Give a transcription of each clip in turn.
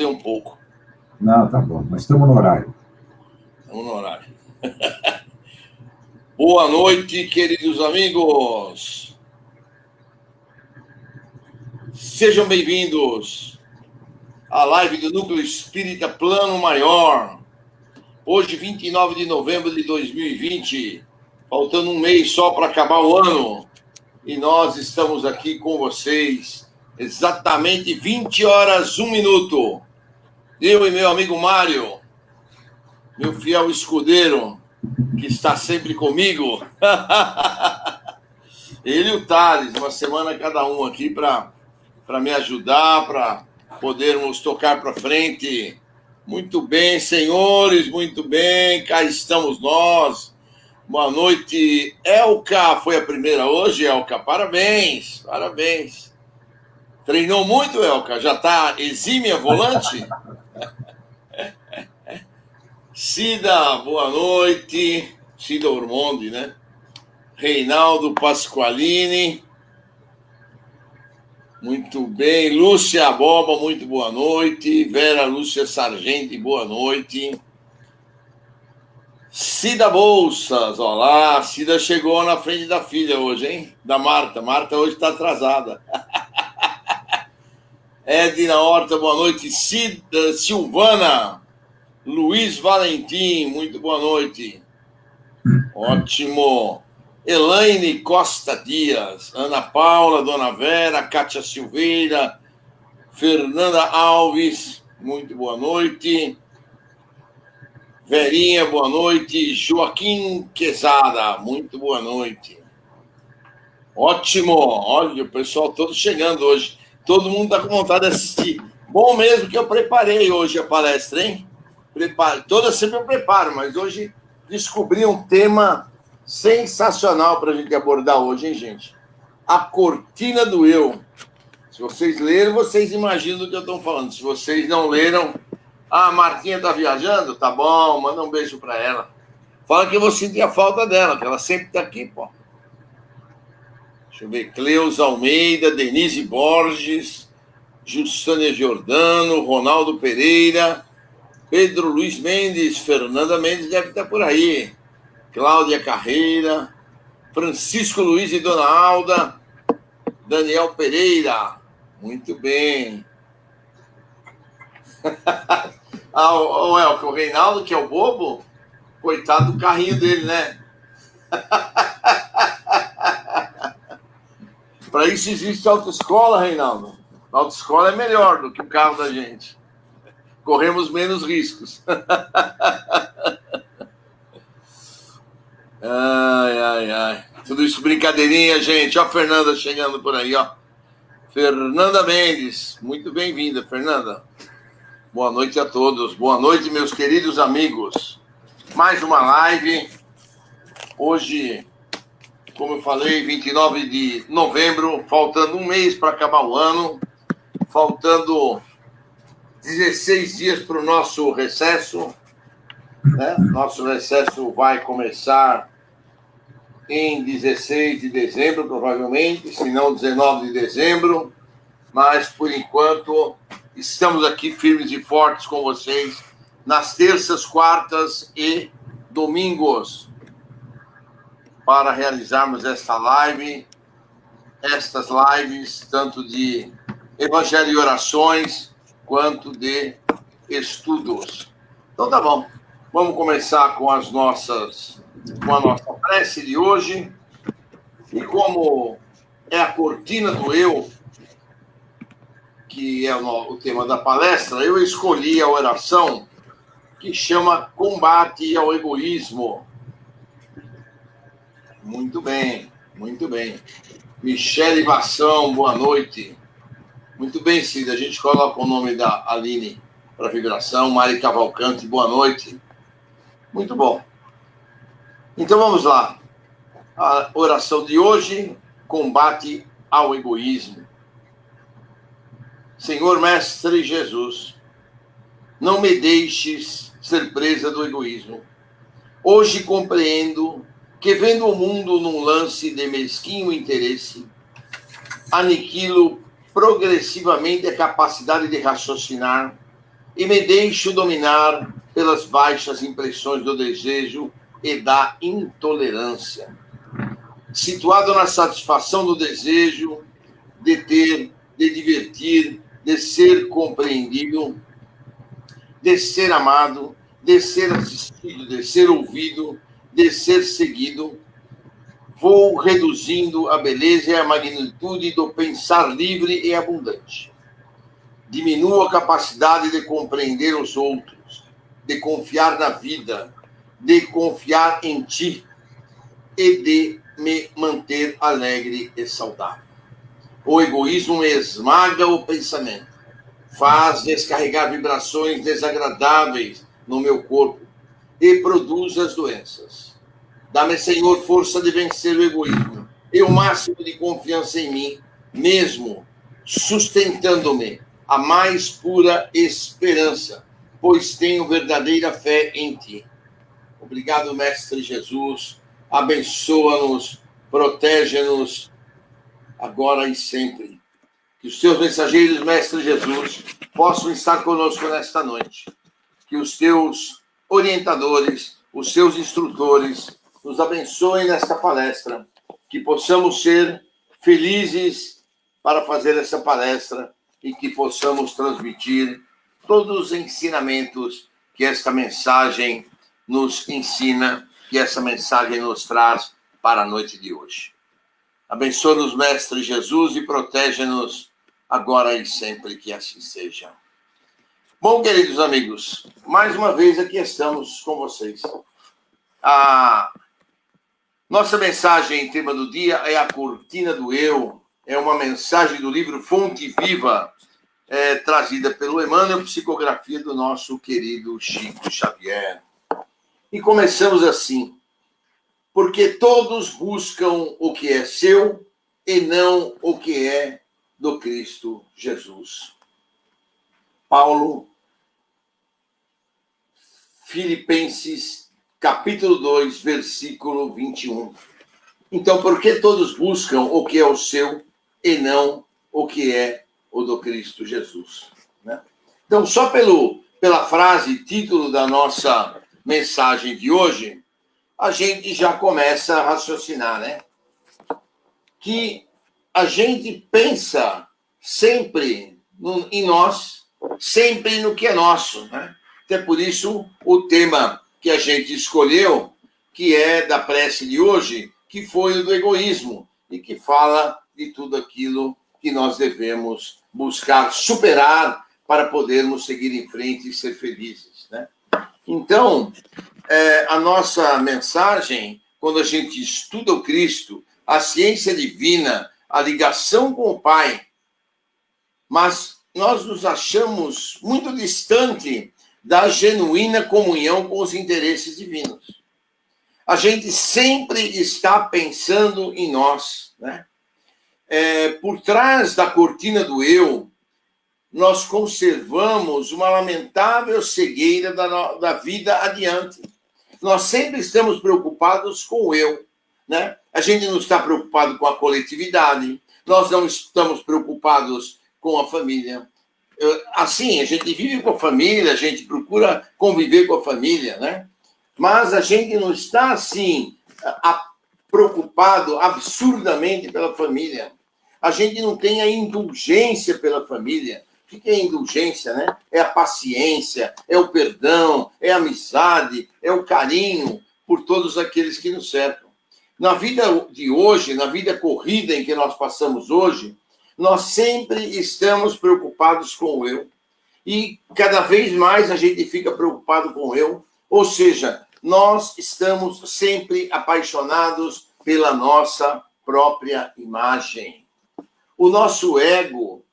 um pouco. Não, tá bom, mas estamos no horário. Estamos no horário. Boa noite, queridos amigos. Sejam bem-vindos à live do Núcleo Espírita Plano Maior. Hoje, 29 de novembro de 2020, faltando um mês só para acabar o ano. E nós estamos aqui com vocês, exatamente 20 horas, 1 minuto. Eu e meu amigo Mário, meu fiel escudeiro, que está sempre comigo. Ele e o Thales, uma semana cada um aqui para me ajudar, para podermos tocar para frente. Muito bem, senhores, muito bem, cá estamos nós. Boa noite, Elka, foi a primeira hoje, Elka, parabéns, parabéns. Treinou muito, Elka? Já está exímia volante? Cida, boa noite. Cida Ormondi, né? Reinaldo Pasqualini. Muito bem. Lúcia Boba, muito boa noite. Vera Lúcia Sargenti, boa noite. Cida Bolsas, olá. Cida chegou na frente da filha hoje, hein? Da Marta. Marta hoje está atrasada. Edna Horta, boa noite. Cida Silvana. Luiz Valentim, muito boa noite. Ótimo. Elaine Costa Dias, Ana Paula, Dona Vera, Cátia Silveira, Fernanda Alves, muito boa noite. Verinha, boa noite. Joaquim Quezada, muito boa noite. Ótimo. Olha, o pessoal todo chegando hoje. Todo mundo está com vontade de assistir. Bom mesmo que eu preparei hoje a palestra, hein? Toda sempre eu preparo, mas hoje descobri um tema sensacional para a gente abordar hoje, hein, gente? A cortina do eu. Se vocês leram, vocês imaginam do que eu estou falando. Se vocês não leram, a Martinha está viajando? Tá bom, manda um beijo para ela. Fala que eu vou sentir a falta dela, que ela sempre está aqui, pô. Deixa eu ver. Cleusa Almeida, Denise Borges, Jussânia Giordano, Ronaldo Pereira, Pedro Luiz Mendes, Fernanda Mendes deve estar por aí. Cláudia Carreira, Francisco Luiz e Dona Alda, Daniel Pereira, muito bem. O Elke, o Reinaldo, que é o bobo, coitado do carrinho dele, né? Para isso existe autoescola, Reinaldo. A autoescola é melhor do que o carro da gente. Corremos menos riscos. Ai. Tudo isso brincadeirinha, gente. Ó a Fernanda chegando por aí, ó. Fernanda Mendes. Muito bem-vinda, Fernanda. Boa noite a todos. Boa noite, meus queridos amigos. Mais uma live. Hoje, como eu falei, 29 de novembro, faltando um mês para acabar o ano. Faltando 16 dias para o nosso recesso. Né? Nosso recesso vai começar em 16 de dezembro, provavelmente, se não 19 de dezembro, mas, por enquanto, estamos aqui firmes e fortes com vocês nas terças, quartas e domingos para realizarmos esta live, estas lives, tanto de Evangelho e Orações, quanto de estudos. Então, tá bom. Vamos começar com a nossa prece de hoje. E como é a cortina do eu, que é o tema da palestra, eu escolhi a oração que chama Combate ao Egoísmo. Muito bem, muito bem. Michele Vação, boa noite. Muito bem, Cida. A gente coloca o nome da Aline para vibração. Mari Cavalcante, boa noite. Muito bom. Então vamos lá. A oração de hoje, combate ao egoísmo. Senhor Mestre Jesus, não me deixes ser presa do egoísmo. Hoje compreendo que, vendo o mundo num lance de mesquinho interesse, aniquilo progressivamente a capacidade de raciocinar e me deixo dominar pelas baixas impressões do desejo e da intolerância. Situado na satisfação do desejo de ter, de divertir, de ser compreendido, de ser amado, de ser assistido, de ser ouvido, de ser seguido, vou reduzindo a beleza e a magnitude do pensar livre e abundante. Diminuo a capacidade de compreender os outros, de confiar na vida, de confiar em ti e de me manter alegre e saudável. O egoísmo me esmaga o pensamento, faz descarregar vibrações desagradáveis no meu corpo e produz as doenças. Dá-me, Senhor, força de vencer o egoísmo e o máximo de confiança em mim, mesmo sustentando-me a mais pura esperança, pois tenho verdadeira fé em ti. Obrigado, Mestre Jesus. Abençoa-nos, protege-nos, agora e sempre. Que os teus mensageiros, Mestre Jesus, possam estar conosco nesta noite. Que os teus orientadores, os seus instrutores, nos abençoem nesta palestra. Que possamos ser felizes para fazer essa palestra e que possamos transmitir todos os ensinamentos que esta mensagem nos ensina, que essa mensagem nos traz para a noite de hoje. Abençoa-nos, Mestre Jesus, e protege-nos agora e sempre, que assim seja. Bom, queridos amigos, mais uma vez aqui estamos com vocês. A nossa mensagem, tema do dia, é a cortina do eu. É uma mensagem do livro Fonte Viva, trazida pelo Emmanuel, psicografia do nosso querido Chico Xavier. E começamos assim: porque todos buscam o que é seu e não o que é do Cristo Jesus. Paulo, Filipenses, capítulo 2, versículo 21. Então, por que todos buscam o que é o seu e não o que é o do Cristo Jesus? Né? Então, só pela frase, título da nossa mensagem de hoje, a gente já começa a raciocinar, né? Que a gente pensa sempre em nós, sempre no que é nosso, né? Até por isso, o tema que a gente escolheu, que é da prece de hoje, que foi o do egoísmo, e que fala de tudo aquilo que nós devemos buscar superar para podermos seguir em frente e ser felizes, né? Então, a nossa mensagem, quando a gente estuda o Cristo, a ciência divina, a ligação com o Pai, mas nós nos achamos muito distante da genuína comunhão com os interesses divinos. A gente sempre está pensando em nós, né? Por trás da cortina do eu, nós conservamos uma lamentável cegueira da vida adiante. Nós sempre estamos preocupados com o eu, né? A gente não está preocupado com a coletividade, nós não estamos preocupados com a família. Assim, a gente vive com a família, a gente procura conviver com a família, né? Mas a gente não está, assim, preocupado absurdamente pela família. A gente não tem a indulgência pela família. O que é indulgência, né? É a paciência, é o perdão, é a amizade, é o carinho por todos aqueles que nos cercam. Na vida de hoje, na vida corrida em que nós passamos hoje, nós sempre estamos preocupados com o eu. E cada vez mais a gente fica preocupado com o eu. Ou seja, nós estamos sempre apaixonados pela nossa própria imagem. O nosso ego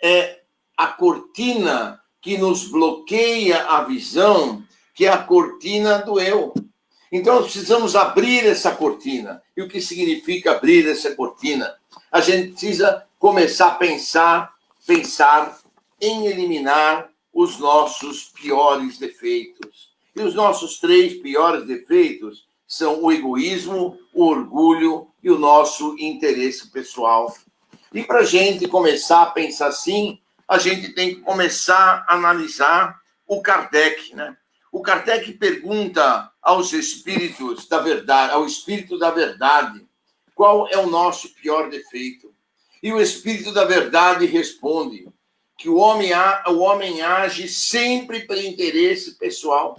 é a cortina que nos bloqueia a visão, que é a cortina do eu. Então, nós precisamos abrir essa cortina. E o que significa abrir essa cortina? A gente precisa começar a pensar em eliminar os nossos piores defeitos. E os nossos 3 piores defeitos são o egoísmo, o orgulho e o nosso interesse pessoal. E para a gente começar a pensar assim, a gente tem que começar a analisar o Kardec, né? O Kardec pergunta aos espíritos da verdade, ao espírito da verdade, qual é o nosso pior defeito? E o espírito da verdade responde que o homem age sempre pelo interesse pessoal.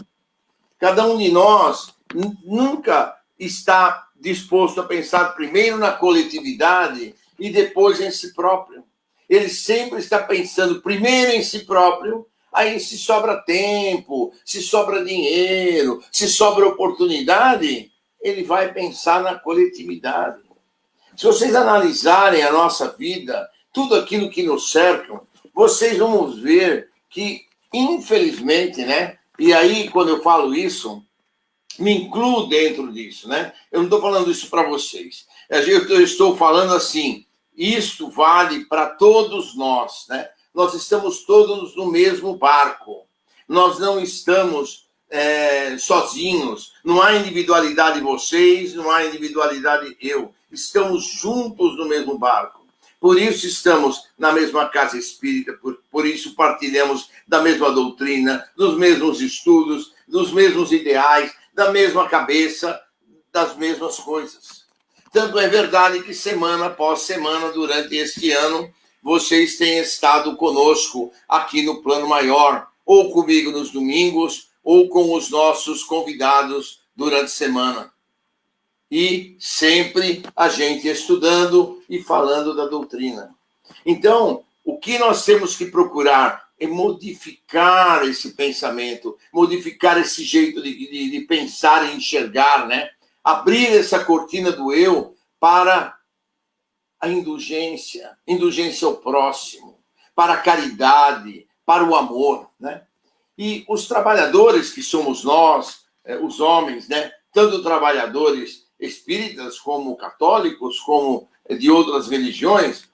Cada um de nós nunca está disposto a pensar primeiro na coletividade e depois em si próprio. Ele sempre está pensando primeiro em si próprio, aí se sobra tempo, se sobra dinheiro, se sobra oportunidade, ele vai pensar na coletividade. Se vocês analisarem a nossa vida, tudo aquilo que nos cerca, vocês vão ver que, infelizmente, né? E aí, quando eu falo isso, me incluo dentro disso, né? Eu não estou falando isso para vocês. Eu estou falando assim, isto vale para todos nós, né? Nós estamos todos no mesmo barco. Nós não estamos sozinhos. Não há individualidade vocês, não há individualidade eu. Estamos juntos no mesmo barco. Por isso estamos na mesma casa espírita, por isso partilhamos da mesma doutrina, dos mesmos estudos, dos mesmos ideais, da mesma cabeça, das mesmas coisas. Tanto é verdade que semana após semana, durante este ano, vocês têm estado conosco aqui no Plano Maior, ou comigo nos domingos, ou com os nossos convidados durante a semana. E sempre a gente estudando e falando da doutrina. Então, o que nós temos que procurar é modificar esse pensamento, modificar esse jeito de pensar e enxergar, né? Abrir essa cortina do eu para a indulgência ao próximo, para a caridade, para o amor, né? E os trabalhadores que somos nós, os homens, né? Tanto trabalhadores espíritas, como católicos, como de outras religiões,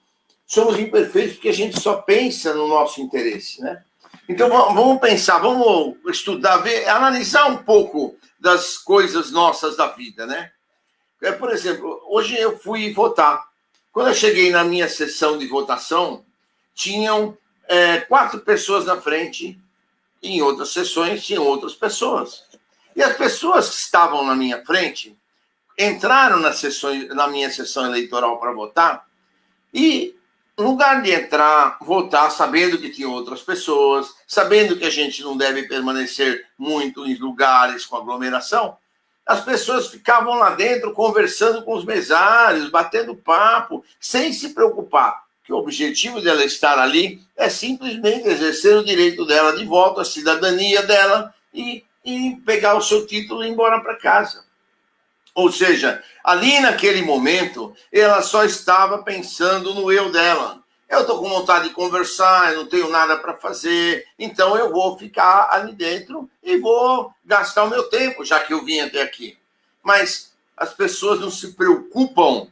somos imperfeitos porque a gente só pensa no nosso interesse, né? Então, vamos pensar, vamos estudar, ver, analisar um pouco das coisas nossas da vida, né? Por exemplo, hoje eu fui votar. Quando eu cheguei na minha sessão de votação, tinham 4 pessoas na frente, e em outras sessões tinham outras pessoas. E as pessoas que estavam na minha frente entraram na minha sessão eleitoral para votar e, no lugar de entrar, votar sabendo que tinha outras pessoas, sabendo que a gente não deve permanecer muito em lugares com aglomeração, as pessoas ficavam lá dentro conversando com os mesários, batendo papo, sem se preocupar, que o objetivo dela estar ali é simplesmente exercer o direito dela de voto, a cidadania dela e pegar o seu título e ir embora para casa. Ou seja, ali naquele momento, ela só estava pensando no eu dela. Eu estou com vontade de conversar, eu não tenho nada para fazer, então eu vou ficar ali dentro e vou gastar o meu tempo, já que eu vim até aqui. Mas as pessoas não se preocupam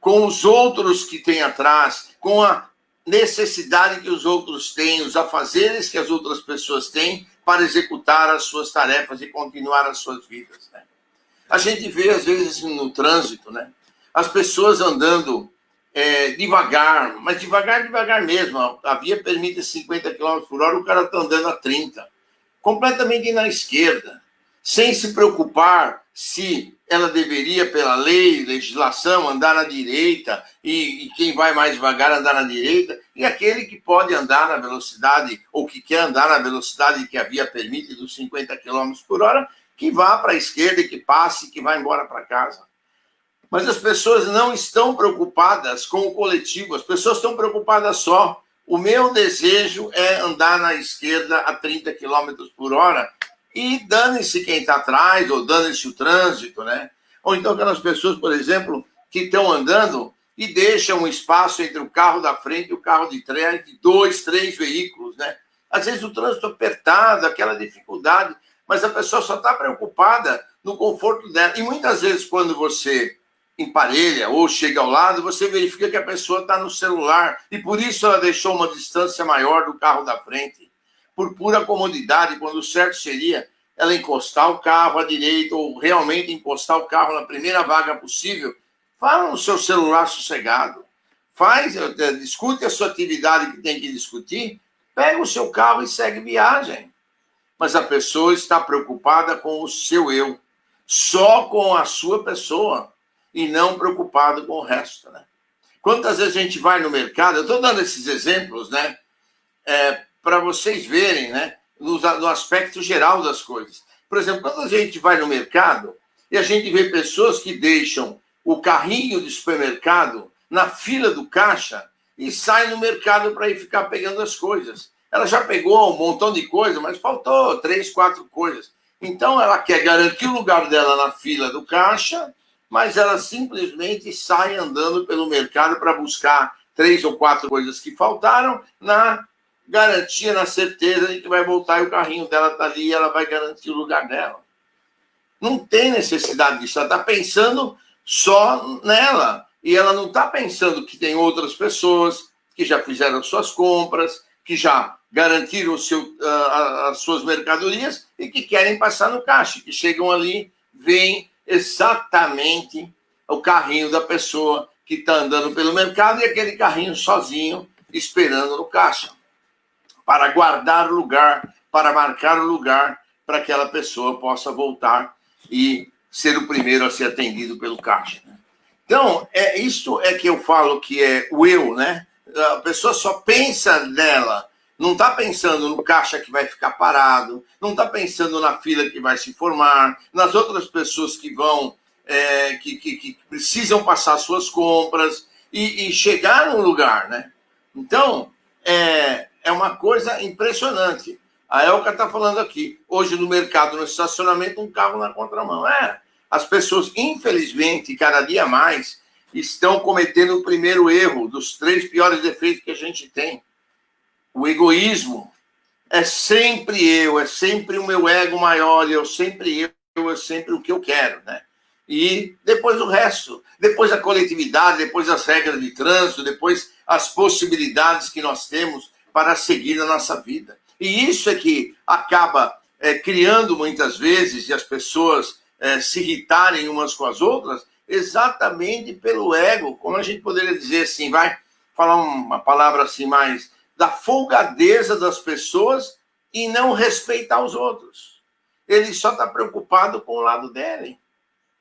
com os outros que têm atrás, com a necessidade que os outros têm, os afazeres que as outras pessoas têm para executar as suas tarefas e continuar as suas vidas, né? A gente vê, às vezes, no trânsito, né? As pessoas andando devagar, mas devagar mesmo. A via permite 50 km por hora, o cara está andando a 30. Completamente na esquerda, sem se preocupar se ela deveria, pela lei, legislação, andar na direita e quem vai mais devagar andar na direita, e aquele que pode andar na velocidade, ou que quer andar na velocidade que a via permite, dos 50 km por hora, que vá para a esquerda e que passe, que vá embora para casa. Mas as pessoas não estão preocupadas com o coletivo, as pessoas estão preocupadas só. O meu desejo é andar na esquerda a 30 km por hora e dane-se quem está atrás, ou dane-se o trânsito, né? Ou então aquelas pessoas, por exemplo, que estão andando e deixam um espaço entre o carro da frente e o carro de trás de 2, 3 veículos, né? Às vezes o trânsito apertado, aquela dificuldade, mas a pessoa só está preocupada no conforto dela. E muitas vezes, quando você emparelha ou chega ao lado, você verifica que a pessoa está no celular e por isso ela deixou uma distância maior do carro da frente, por pura comodidade, quando o certo seria ela encostar o carro à direita ou realmente encostar o carro na primeira vaga possível. Fala no seu celular sossegado, discute a sua atividade que tem que discutir, pega o seu carro e segue viagem. mas a pessoa está preocupada com o seu eu, só com a sua pessoa, e não preocupado com o resto, né? Quantas vezes a gente vai no mercado, eu estou dando esses exemplos, né, para vocês verem, né, no aspecto geral das coisas. Por exemplo, quando a gente vai no mercado e a gente vê pessoas que deixam o carrinho de supermercado na fila do caixa e saem no mercado para ir ficar pegando as coisas. Ela já pegou um montão de coisa, mas faltou 3, 4 coisas. Então, ela quer garantir o lugar dela na fila do caixa, mas ela simplesmente sai andando pelo mercado para buscar 3 ou 4 coisas que faltaram, na garantia, na certeza de que vai voltar e o carrinho dela está ali e ela vai garantir o lugar dela. Não tem necessidade disso. Ela está pensando só nela. E ela não está pensando que tem outras pessoas que já fizeram suas compras, que já garantiram as suas mercadorias e que querem passar no caixa, que chegam ali, veem exatamente o carrinho da pessoa que está andando pelo mercado e aquele carrinho sozinho esperando no caixa, para guardar o lugar, para marcar o lugar, para que aquela pessoa possa voltar e ser o primeiro a ser atendido pelo caixa. Então, isso é que eu falo que é o eu, né? A pessoa só pensa nela, não está pensando no caixa que vai ficar parado, não está pensando na fila que vai se formar, nas outras pessoas que vão, que precisam passar suas compras e chegar no lugar, né? Então, é uma coisa impressionante. A Elka está falando aqui, hoje no mercado, no estacionamento, um carro na contramão. As pessoas, infelizmente, cada dia mais, estão cometendo o primeiro erro dos 3 piores defeitos que a gente tem. O egoísmo. É sempre eu, é sempre o meu ego maior, é sempre o que eu quero, né? E depois o resto, depois a coletividade, depois as regras de trânsito, depois as possibilidades que nós temos para seguir na nossa vida. E isso é que acaba criando muitas vezes e as pessoas se irritarem umas com as outras, exatamente pelo ego, como a gente poderia dizer assim, vai falar uma palavra assim mais, da folgadeza das pessoas e não respeitar os outros. Ele só está preocupado com o lado dele,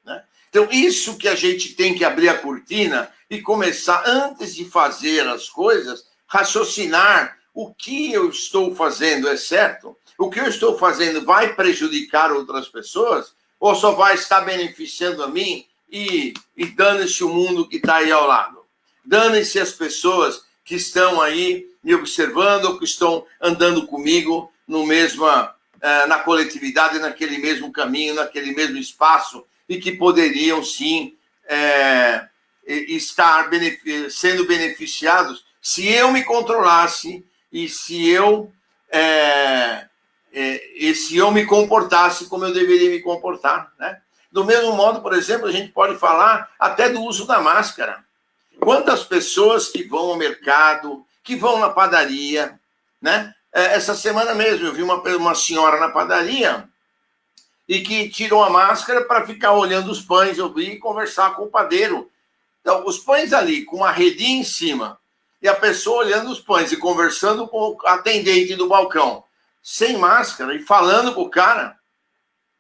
né? Então, isso que a gente tem que abrir a cortina e começar, antes de fazer as coisas, raciocinar o que eu estou fazendo é certo? O que eu estou fazendo vai prejudicar outras pessoas? Ou só vai estar beneficiando a mim e dane-se o mundo que está aí ao lado? Dane-se as pessoas que estão aí me observando ou que estão andando comigo na coletividade, naquele mesmo caminho, naquele mesmo espaço, e que poderiam, sim, estar sendo beneficiados se eu me controlasse e se eu me comportasse como eu deveria me comportar, né? Do mesmo modo, por exemplo, a gente pode falar até do uso da máscara. Quantas pessoas que vão ao mercado, que vão na padaria, né? Essa semana mesmo eu vi uma senhora na padaria e que tirou a máscara para ficar olhando os pães, eu vi, e conversar com o padeiro. Então, os pães ali, com uma redinha em cima, e a pessoa olhando os pães e conversando com o atendente do balcão, sem máscara, e falando com o cara.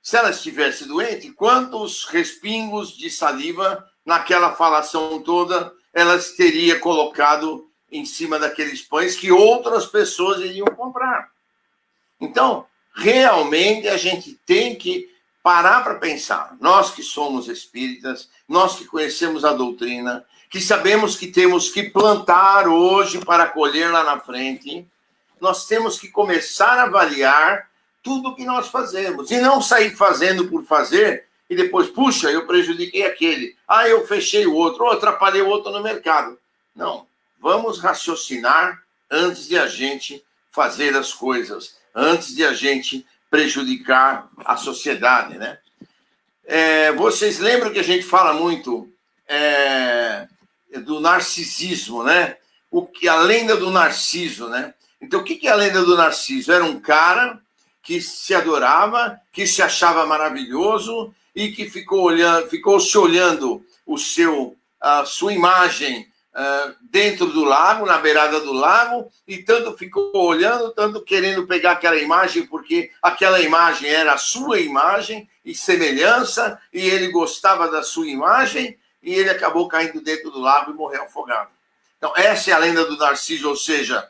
Se ela estivesse doente, quantos respingos de saliva naquela falação toda ela teria colocado em cima daqueles pães que outras pessoas iriam comprar? Então, realmente a gente tem que parar para pensar. Nós que somos espíritas, nós que conhecemos a doutrina, que sabemos que temos que plantar hoje para colher lá na frente, nós temos que começar a avaliar tudo que nós fazemos e não sair fazendo por fazer e depois, puxa, eu prejudiquei aquele, eu fechei o outro, ou atrapalhei o outro no mercado. Não, vamos raciocinar antes de a gente fazer as coisas, antes de a gente prejudicar a sociedade, né? Vocês lembram que a gente fala muito do narcisismo, né? A lenda do Narciso, né? Então, o que é a lenda do Narciso? Era um cara que se adorava, que se achava maravilhoso e que ficou se olhando a sua imagem dentro do lago, na beirada do lago, e tanto ficou olhando, tanto querendo pegar aquela imagem, porque aquela imagem era a sua imagem e semelhança, e ele gostava da sua imagem, e ele acabou caindo dentro do lago e morreu afogado. Então, essa é a lenda do Narciso, ou seja,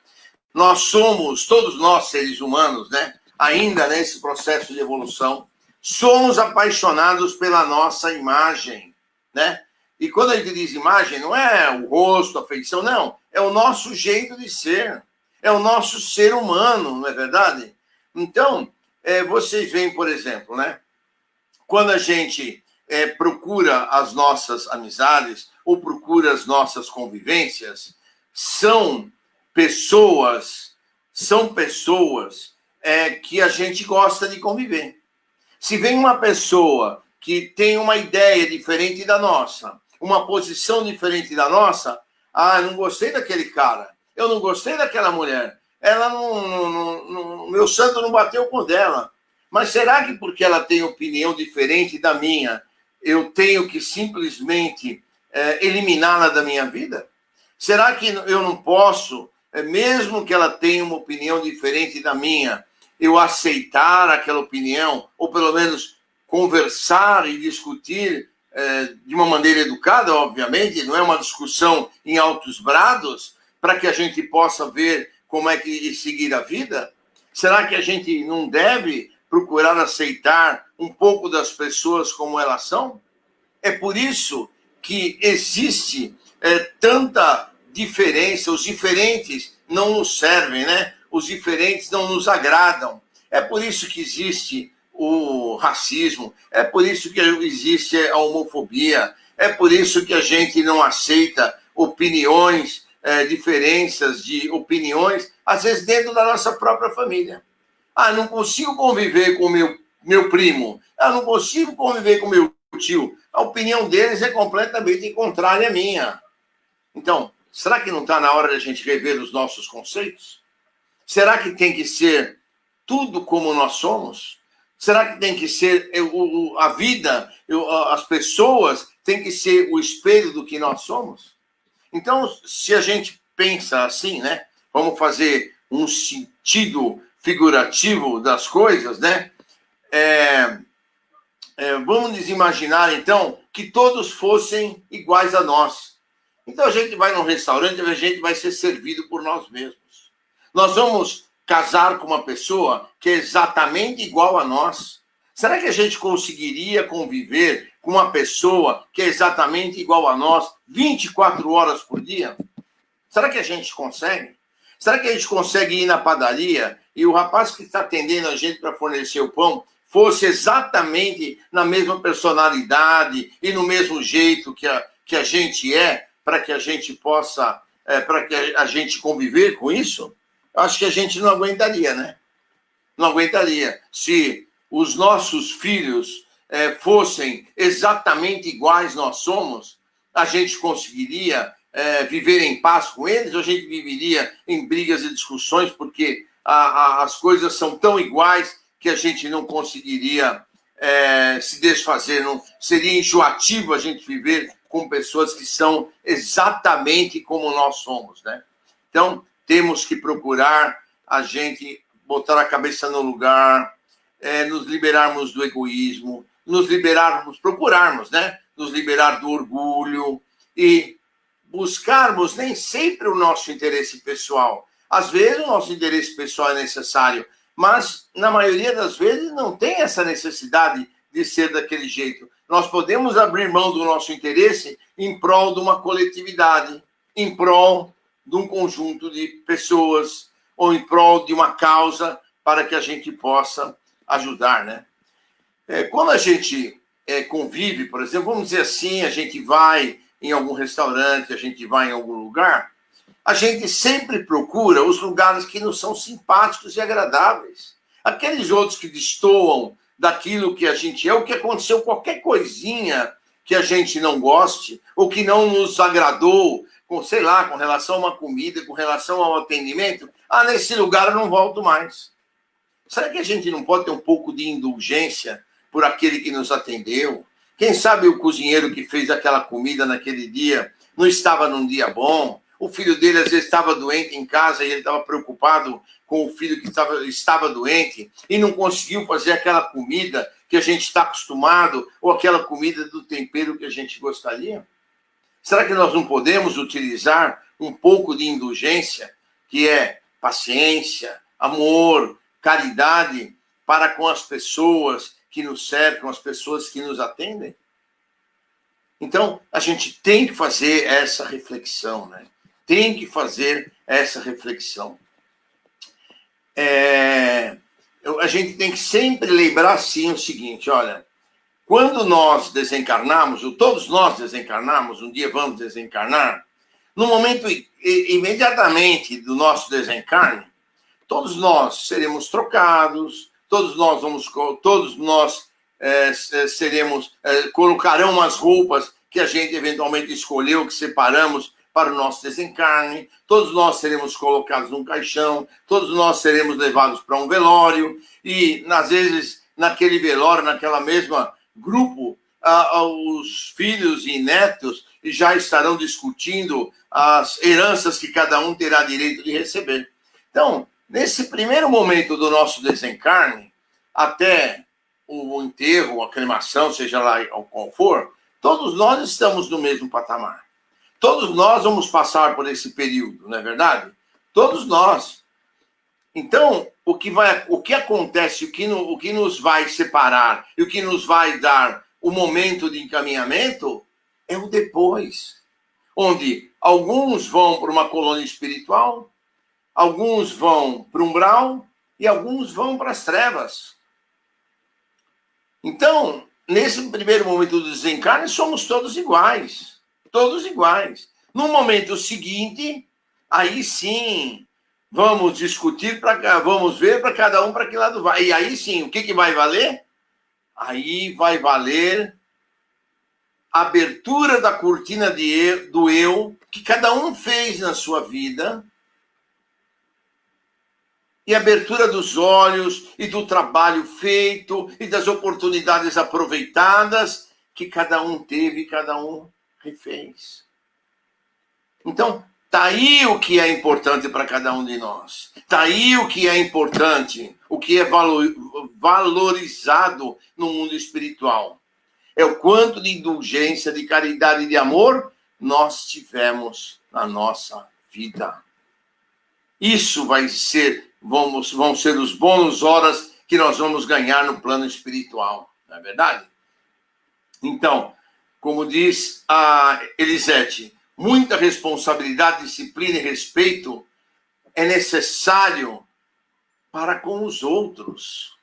nós somos, todos nós seres humanos, né, ainda nesse processo de evolução, somos apaixonados pela nossa imagem, né? E quando a gente diz imagem, não é o rosto, a feição, não. É o nosso jeito de ser. É o nosso ser humano, não é verdade? Então, vocês veem, por exemplo, né? Quando a gente procura as nossas amizades ou procura as nossas convivências, são pessoas que a gente gosta de conviver. Se vem uma pessoa que tem uma ideia diferente da nossa, uma posição diferente da nossa, não gostei daquele cara, eu não gostei daquela mulher, ela meu santo não bateu com o dela. Mas será que porque ela tem opinião diferente da minha, eu tenho que simplesmente eliminá-la da minha vida? Será que eu não posso, mesmo que ela tenha uma opinião diferente da minha, eu aceitar aquela opinião, ou pelo menos conversar e discutir de uma maneira educada, obviamente, não é uma discussão em altos brados, para que a gente possa ver como é que seguir a vida? Será que a gente não deve procurar aceitar um pouco das pessoas como elas são? É por isso que existe tanta diferença, os diferentes não nos servem, né? Os diferentes não nos agradam. É por isso que existe o racismo, é por isso que existe a homofobia, é por isso que a gente não aceita opiniões, diferenças de opiniões, às vezes dentro da nossa própria família. Não consigo conviver com meu primo, não consigo conviver com meu tio. A opinião deles é completamente contrária à minha. Então, será que não está na hora de a gente rever os nossos conceitos? Será que tem que ser tudo como nós somos? Será que tem que ser a vida, as pessoas têm que ser o espelho do que nós somos? Então, se a gente pensa assim, né? Vamos fazer um sentido figurativo das coisas, né? Vamos imaginar, então, que todos fossem iguais a nós. Então, a gente vai num restaurante e a gente vai ser servido por nós mesmos. Nós vamos casar com uma pessoa que é exatamente igual a nós. Será que a gente conseguiria conviver com uma pessoa que é exatamente igual a nós 24 horas por dia? Será que a gente consegue? Será que a gente consegue ir na padaria e o rapaz que está atendendo a gente para fornecer o pão fosse exatamente na mesma personalidade e no mesmo jeito que a gente é, para que a gente possa, para que a gente conviver com isso? Acho que a gente não aguentaria, né? Não aguentaria. Se os nossos filhos fossem exatamente iguais nós somos, a gente conseguiria viver em paz com eles, ou a gente viveria em brigas e discussões, porque as coisas são tão iguais que a gente não conseguiria se desfazer. Não seria enjoativo a gente viver com pessoas que são exatamente como nós somos, né? Então, temos que procurar a gente botar a cabeça no lugar, nos liberarmos do egoísmo, procurarmos, né? Nos liberar do orgulho e buscarmos nem sempre o nosso interesse pessoal. Às vezes o nosso interesse pessoal é necessário, mas na maioria das vezes não tem essa necessidade de ser daquele jeito. Nós podemos abrir mão do nosso interesse em prol de uma coletividade, em prol de um conjunto de pessoas, ou em prol de uma causa para que a gente possa ajudar, né? Quando a gente convive, por exemplo, vamos dizer assim, a gente vai em algum restaurante, a gente vai em algum lugar, a gente sempre procura os lugares que nos são simpáticos e agradáveis. Aqueles outros que destoam daquilo que a gente é, o que aconteceu, qualquer coisinha que a gente não goste, ou que não nos agradou, sei lá, com relação a uma comida, com relação ao atendimento, nesse lugar eu não volto mais. Será que a gente não pode ter um pouco de indulgência por aquele que nos atendeu? Quem sabe o cozinheiro que fez aquela comida naquele dia não estava num dia bom, o filho dele às vezes estava doente em casa e ele estava preocupado com o filho que estava doente e não conseguiu fazer aquela comida que a gente está acostumado ou aquela comida do tempero que a gente gostaria? Será que nós não podemos utilizar um pouco de indulgência, que é paciência, amor, caridade, para com as pessoas que nos cercam, as pessoas que nos atendem? Então, a gente tem que fazer essa reflexão, né? Tem que fazer essa reflexão. A gente tem que sempre lembrar, sim, o seguinte, olha, quando nós desencarnarmos, ou todos nós desencarnarmos, um dia vamos desencarnar, no momento imediatamente do nosso desencarne, todos nós seremos trocados, todos nós colocarão umas roupas que a gente eventualmente escolheu, que separamos para o nosso desencarne, todos nós seremos colocados num caixão, todos nós seremos levados para um velório, e às vezes naquele velório, naquela mesma grupo, os filhos e netos já estarão discutindo as heranças que cada um terá direito de receber. Então, nesse primeiro momento do nosso desencarne, até o enterro, a cremação, seja lá qual for, todos nós estamos no mesmo patamar. Todos nós vamos passar por esse período, não é verdade? Todos nós. Então, o que acontece, o que nos vai separar e o que nos vai dar o momento de encaminhamento é o depois, onde alguns vão para uma colônia espiritual, alguns vão para o umbral e alguns vão para as trevas. Então, nesse primeiro momento do desencarne, somos todos iguais. Todos iguais. No momento seguinte, aí sim, vamos discutir, vamos ver para cada um para que lado vai. E aí sim, o que vai valer? Aí vai valer a abertura da cortina do eu, que cada um fez na sua vida, e a abertura dos olhos e do trabalho feito e das oportunidades aproveitadas que cada um teve, cada um refez. Então, está aí o que é importante para cada um de nós. Está aí o que é importante, o que é valorizado no mundo espiritual. É o quanto de indulgência, de caridade e de amor nós tivemos na nossa vida. Isso vão ser os bônus horas que nós vamos ganhar no plano espiritual, não é verdade? Então, como diz a Elisete, muita responsabilidade, disciplina e respeito é necessário para com os outros,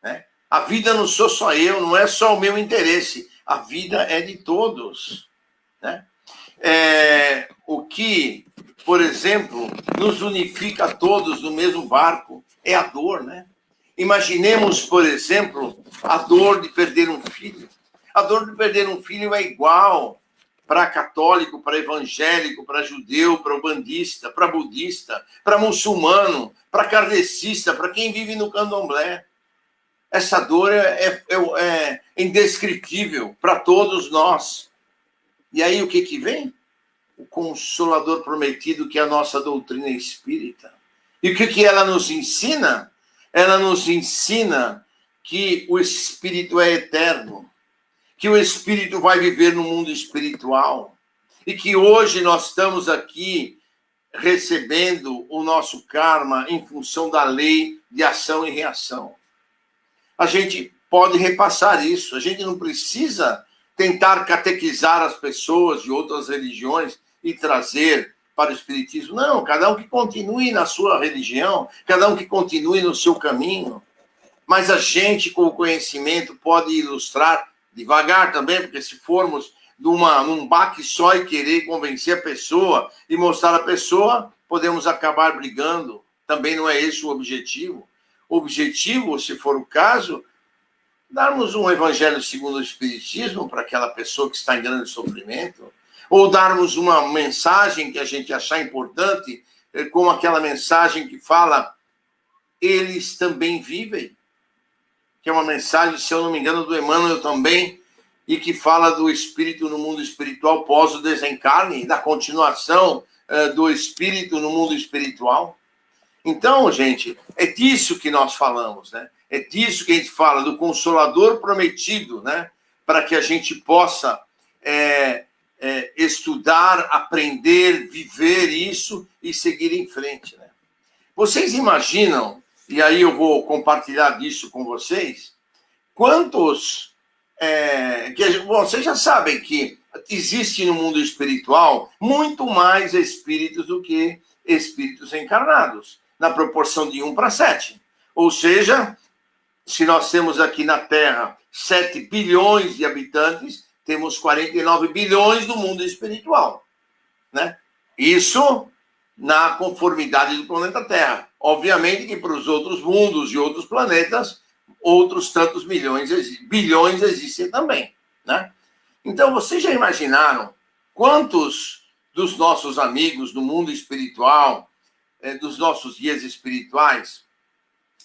né? A vida não sou só eu, não é só o meu interesse, a vida é de todos, né? O que, por exemplo, nos unifica a todos no mesmo barco é a dor, né? Imaginemos, por exemplo, a dor de perder um filho. A dor de perder um filho é igual para católico, para evangélico, para judeu, para ubandista, para budista, para muçulmano, para kardecista, para quem vive no candomblé. Essa dor é indescritível para todos nós. E aí o que vem? O Consolador prometido, que é a nossa doutrina espírita. E o que ela nos ensina? Ela nos ensina que o espírito é eterno, que o espírito vai viver no mundo espiritual e que hoje nós estamos aqui recebendo o nosso karma em função da lei de ação e reação. A gente pode repassar isso, a gente não precisa tentar catequizar as pessoas de outras religiões e trazer para o espiritismo. Não, cada um que continue na sua religião, cada um que continue no seu caminho. Mas a gente, com o conhecimento, pode ilustrar devagar também, porque se formos num baque só e querer convencer a pessoa e mostrar a pessoa, podemos acabar brigando. Também não é esse o objetivo. O objetivo, se for o caso, darmos um evangelho segundo o Espiritismo para aquela pessoa que está em grande sofrimento, ou darmos uma mensagem que a gente achar importante, como aquela mensagem que fala, eles também vivem, que é uma mensagem, se eu não me engano, do Emmanuel também, e que fala do espírito no mundo espiritual pós o desencarne, da continuação do espírito no mundo espiritual. Então, gente, é disso que nós falamos, né? É disso que a gente fala, do Consolador prometido, né? Para que a gente possa estudar, aprender, viver isso e seguir em frente, né? Vocês imaginam, e aí eu vou compartilhar disso com vocês, quantos... vocês já sabem que existe no mundo espiritual muito mais espíritos do que espíritos encarnados, na proporção de 1 para 7. Ou seja, se nós temos aqui na Terra 7 bilhões de habitantes, temos 49 bilhões no mundo espiritual, né? Isso na conformidade do planeta Terra. Obviamente que para os outros mundos e outros planetas, outros tantos bilhões existem também, né? Então, vocês já imaginaram quantos dos nossos amigos do mundo espiritual, dos nossos guias espirituais,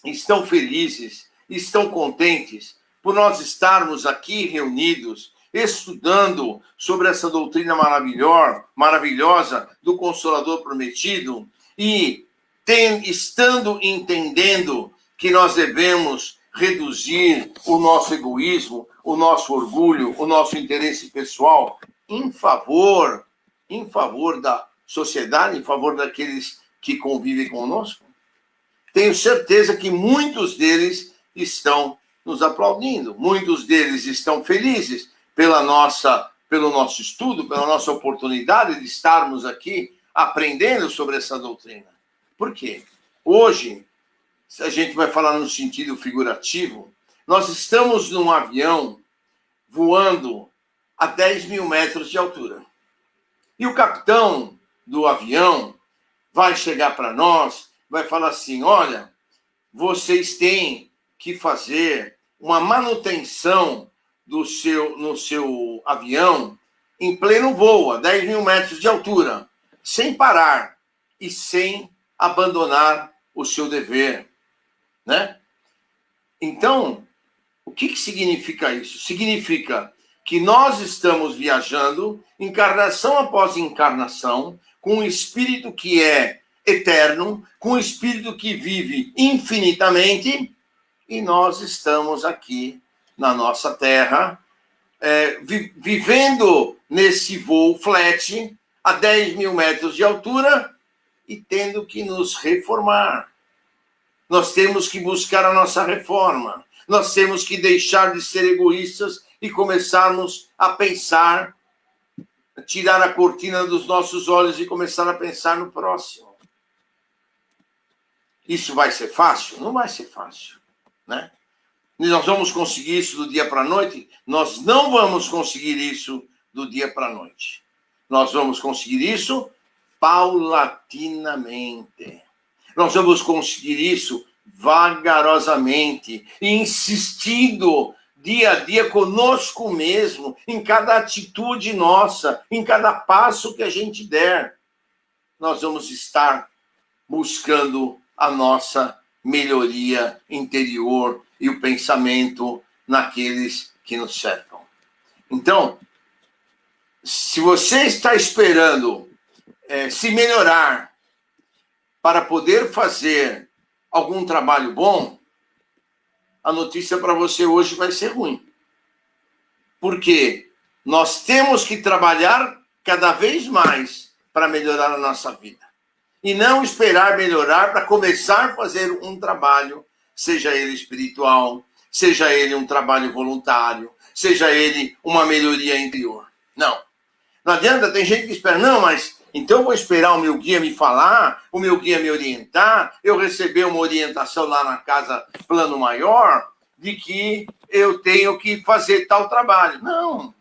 estão felizes, estão contentes por nós estarmos aqui reunidos, estudando sobre essa doutrina maravilhosa do Consolador prometido e estando entendendo que nós devemos reduzir o nosso egoísmo, o nosso orgulho, o nosso interesse pessoal em favor da sociedade, em favor daqueles que convivem conosco. Tenho certeza que muitos deles estão nos aplaudindo, muitos deles estão felizes pelo nosso estudo, pela nossa oportunidade de estarmos aqui aprendendo sobre essa doutrina. Por quê? Hoje, se a gente vai falar no sentido figurativo, nós estamos num avião voando a 10 mil metros de altura. E o capitão do avião vai chegar para nós, vai falar assim, olha, vocês têm que fazer uma manutenção no seu avião em pleno voo, a 10 mil metros de altura, sem parar e sem abandonar o seu dever, né? Então, o que significa isso? Significa que nós estamos viajando, encarnação após encarnação, com um espírito que é eterno, com um espírito que vive infinitamente, e nós estamos aqui na nossa Terra, vivendo nesse voo flat, a 10 mil metros de altura, e tendo que nos reformar. Nós temos que buscar a nossa reforma. Nós temos que deixar de ser egoístas e começarmos a pensar, tirar a cortina dos nossos olhos e começar a pensar no próximo. Isso vai ser fácil? Não vai ser fácil, né? Nós vamos conseguir isso do dia para a noite? Nós não vamos conseguir isso do dia para a noite. Nós vamos conseguir isso paulatinamente. Nós vamos conseguir isso vagarosamente, insistindo dia a dia conosco mesmo, em cada atitude nossa, em cada passo que a gente der. Nós vamos estar buscando a nossa melhoria interior e o pensamento naqueles que nos cercam. Então, se você está esperando se melhorar para poder fazer algum trabalho bom, a notícia para você hoje vai ser ruim. Porque nós temos que trabalhar cada vez mais para melhorar a nossa vida. E não esperar melhorar para começar a fazer um trabalho, seja ele espiritual, seja ele um trabalho voluntário, seja ele uma melhoria interior. Não. Não adianta, tem gente que espera, não, mas então eu vou esperar o meu guia me falar, o meu guia me orientar, eu receber uma orientação lá na casa Plano Maior, de que eu tenho que fazer tal trabalho. Não,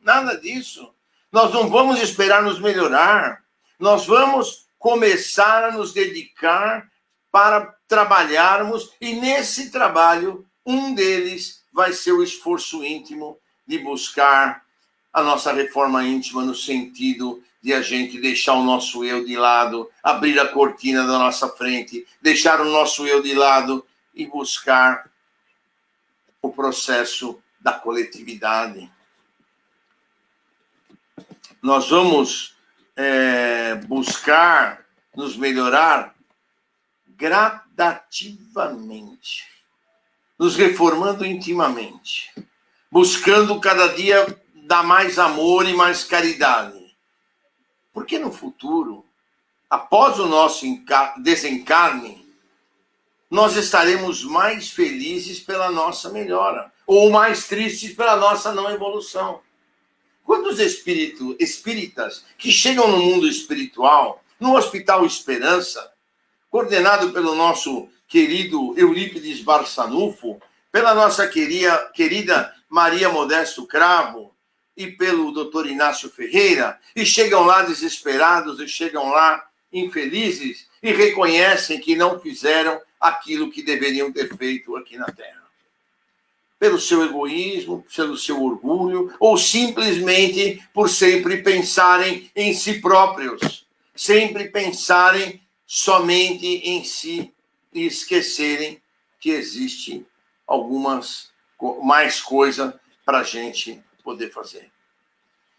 nada disso. Nós não vamos esperar nos melhorar. Nós vamos começar a nos dedicar para trabalharmos, e nesse trabalho, um deles vai ser o esforço íntimo de buscar a nossa reforma íntima no sentido de a gente deixar o nosso eu de lado, abrir a cortina da nossa frente, deixar o nosso eu de lado e buscar o processo da coletividade. Nós vamos buscar nos melhorar gradativamente, nos reformando intimamente, buscando cada dia dar mais amor e mais caridade. Porque no futuro, após o nosso desencarne, nós estaremos mais felizes pela nossa melhora, ou mais tristes pela nossa não evolução. Quantos espíritas que chegam no mundo espiritual, no Hospital Esperança, coordenado pelo nosso querido Eurípides Barçanufo, pela nossa querida Maria Modesto Cravo e pelo Dr. Inácio Ferreira, e chegam lá desesperados, e chegam lá infelizes, e reconhecem que não fizeram aquilo que deveriam ter feito aqui na Terra. Pelo seu egoísmo, pelo seu orgulho, ou simplesmente por sempre pensarem em si próprios, sempre pensarem somente em si e esquecerem que existe algumas mais coisa para a gente poder fazer.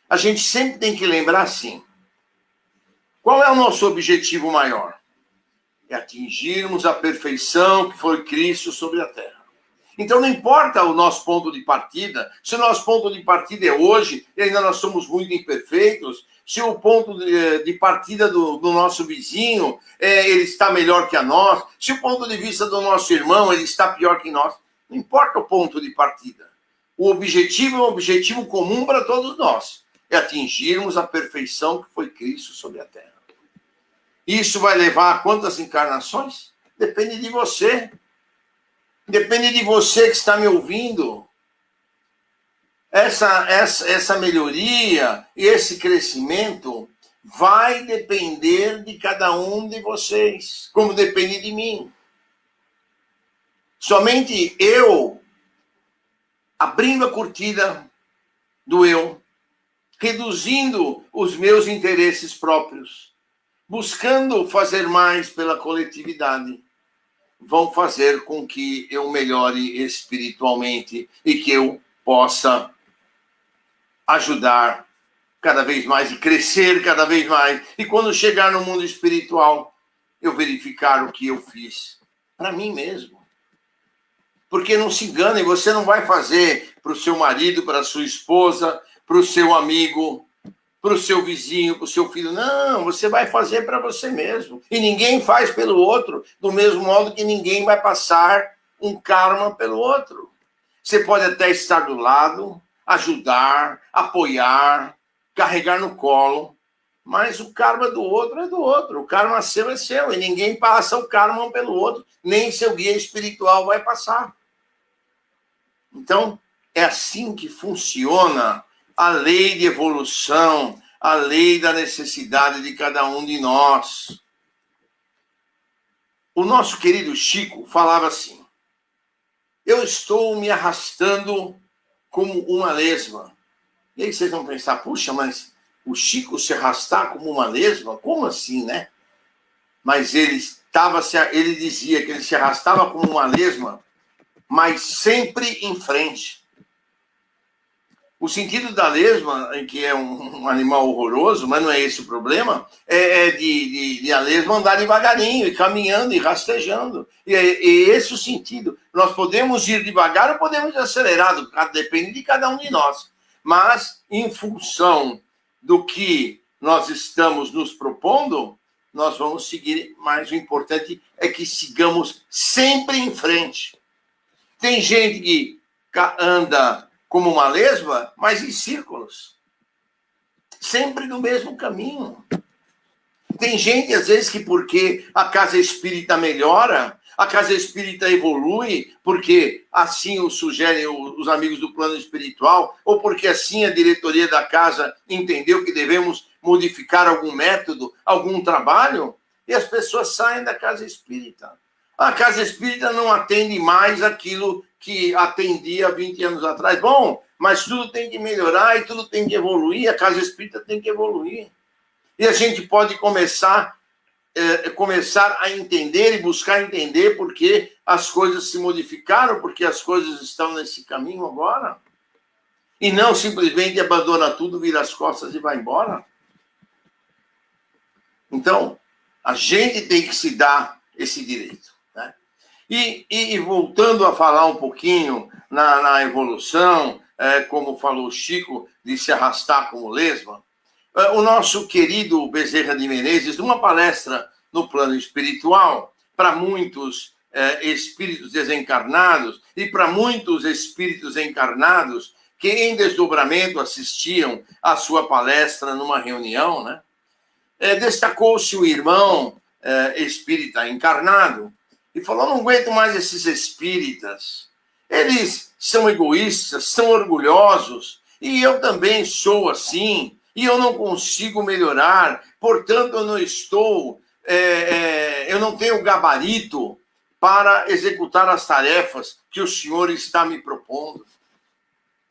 A gente sempre tem que lembrar assim, qual é o nosso objetivo maior? É atingirmos a perfeição que foi Cristo sobre a Terra. Então não importa o nosso ponto de partida, se o nosso ponto de partida é hoje, e ainda nós somos muito imperfeitos, se o ponto de partida do nosso vizinho, ele está melhor que a nós, se o ponto de vista do nosso irmão, ele está pior que nós, não importa o ponto de partida. O objetivo é um objetivo comum para todos nós, é atingirmos a perfeição que foi Cristo sobre a Terra. Isso vai levar a quantas encarnações? Depende de você. Depende de você que está me ouvindo. Essa melhoria e esse crescimento vai depender de cada um de vocês, como depende de mim. Somente eu, abrindo a cortina do eu, reduzindo os meus interesses próprios, buscando fazer mais pela coletividade, vão fazer com que eu melhore espiritualmente e que eu possa ajudar cada vez mais e crescer cada vez mais. E quando chegar no mundo espiritual, eu verificar o que eu fiz para mim mesmo. Porque não se enganem, você não vai fazer para o seu marido, para a sua esposa, para o seu amigo, para o seu vizinho, para o seu filho. Não, você vai fazer para você mesmo. E ninguém faz pelo outro, do mesmo modo que ninguém vai passar um karma pelo outro. Você pode até estar do lado, ajudar, apoiar, carregar no colo, mas o karma do outro é do outro. O karma seu é seu, e ninguém passa o karma um pelo outro, nem seu guia espiritual vai passar. Então, é assim que funciona a lei de evolução, a lei da necessidade de cada um de nós. O nosso querido Chico falava assim, eu estou me arrastando como uma lesma. E aí vocês vão pensar, puxa, mas o Chico se arrastar como uma lesma? Como assim, né? Mas ele dizia que ele se arrastava como uma lesma, mas sempre em frente. O sentido da lesma, que é um animal horroroso, mas não é esse o problema, é de a lesma andar devagarinho, e caminhando, e rastejando. E é esse o sentido. Nós podemos ir devagar ou podemos ir acelerado, depende de cada um de nós. Mas, em função do que nós estamos nos propondo, nós vamos seguir, mas o importante é que sigamos sempre em frente. Tem gente que anda como uma lesma, mas em círculos. Sempre no mesmo caminho. Tem gente, às vezes, que porque a casa espírita melhora, a casa espírita evolui, porque assim o sugerem os amigos do plano espiritual, ou porque assim a diretoria da casa entendeu que devemos modificar algum método, algum trabalho, e as pessoas saem da casa espírita. A casa espírita não atende mais aquilo que atendia 20 anos atrás. Bom, mas tudo tem que melhorar e tudo tem que evoluir, a casa espírita tem que evoluir. E a gente pode começar a entender e buscar entender por que as coisas se modificaram, porque as coisas estão nesse caminho agora. e não simplesmente abandona tudo, vira as costas e vai embora. Então, a gente tem que se dar esse direito, né? E voltando a falar um pouquinho na evolução, como falou o Chico, de se arrastar como lesma, o nosso querido Bezerra de Menezes, numa palestra no plano espiritual, para muitos espíritos desencarnados e para muitos espíritos encarnados que em desdobramento assistiam à sua palestra numa reunião, né? Destacou-se o irmão espírita encarnado e falou: não aguento mais esses espíritas. Eles são egoístas, são orgulhosos, e eu também sou assim, e eu não consigo melhorar, portanto eu não estou, eu não tenho gabarito para executar as tarefas que o senhor está me propondo.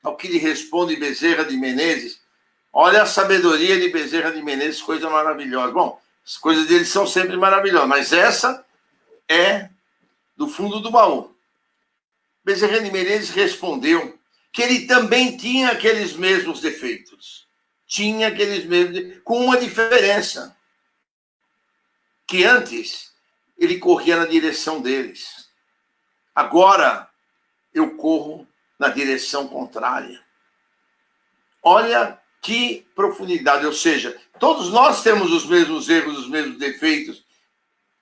Ao que lhe responde Bezerra de Menezes: olha a sabedoria de Bezerra de Menezes, coisa maravilhosa. Bom, as coisas dele são sempre maravilhosas, mas essa é do fundo do baú. Bezerra de Menezes respondeu que ele também tinha aqueles mesmos defeitos. Tinha aqueles mesmos, com uma diferença. Que antes ele corria na direção deles. Agora eu corro na direção contrária. Olha que profundidade, ou seja, todos nós temos os mesmos erros, os mesmos defeitos.